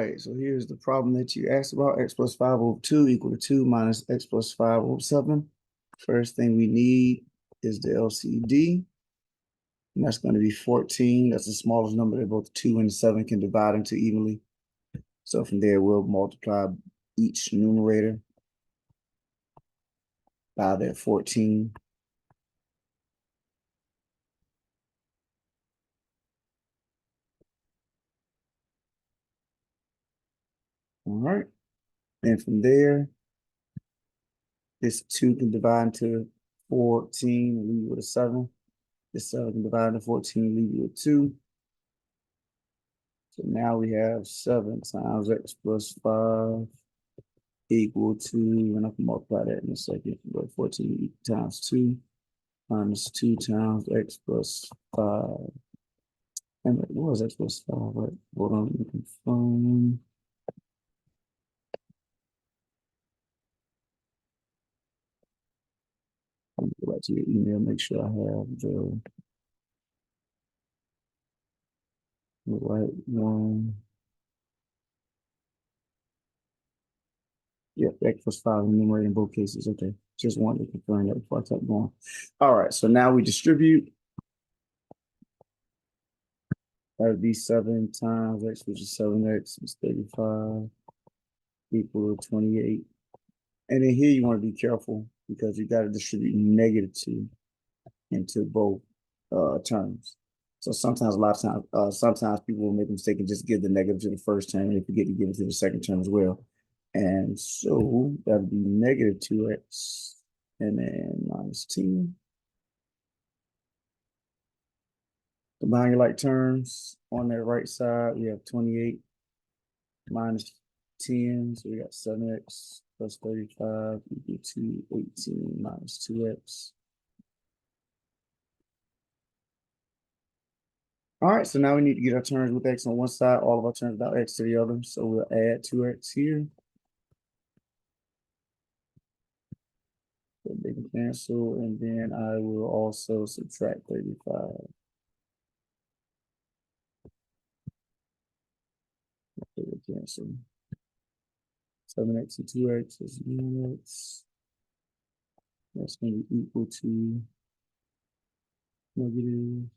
right, so here's the problem that you asked about. X plus 5 over 2 equal to 2 minus x plus 5 over 7. First thing we need is the LCD. And that's going to be 14. That's the smallest number that both 2 and 7 can divide into evenly. So from there, we'll multiply each numerator by that 14. All right. And from there, this 2 can divide into 14 and leave you with a 7. This 7 can divide into 14, leave you with 2. So now we have 7 times x plus 5 equal to, and I can multiply that in a second, but 14 times 2 minus 2 times x plus 5. And what was x plus 5? Right? Hold on, let me confirm. Let me go back to your email, make sure I have the right one. Yep, x plus 5 in numerator in both cases. Okay, just wanted to confirm that before I kept going. All right, so now we distribute. That would be 7 times x, which is 7x, is 35, equal to 28. And then here you want to be careful because you got to distribute -2 into both terms. So sometimes, a lot of times, sometimes people will make a mistake and just give the negative to the first term and they forget to give it to the second term as well. And so that would be -2x and then minus 10. Combine your like terms. On that right side, we have 28 minus 10. So we got 7x plus 35 equal to 18 minus 2x. All right, so now we need to get our terms with x on one side, all of our terms without x to the other. So we'll add 2x here. So they can cancel, and then I will also subtract 35. They will cancel. 7x and 2x is 9x. That's going to be equal to negative.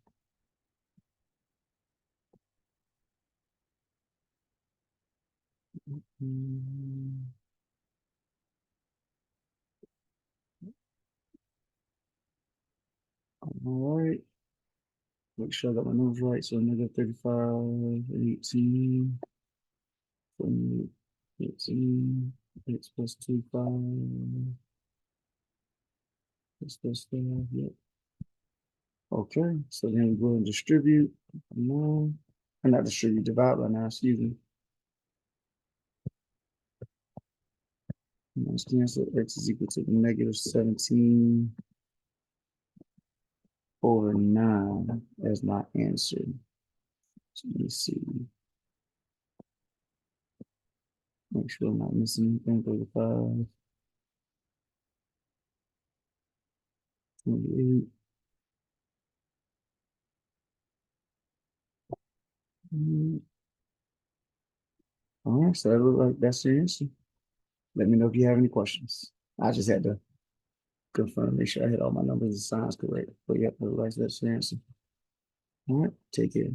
All right. Make sure I got my numbers right. So -35, 18, 28, 18, x plus 2, 5, x plus 5, yep. Okay, so then we go and distribute. No, I'm not distribute, divide right now, excuse me. Let's cancel x is equal to -17 over 9 as my answer. So let me see. Make sure I'm not missing anything. 35, 28. All right, so that looks like that's your answer. Let me know if you have any questions. I just had to confirm, make sure I had all my numbers and signs correct. But yeah, otherwise that's your answer. All right, take care.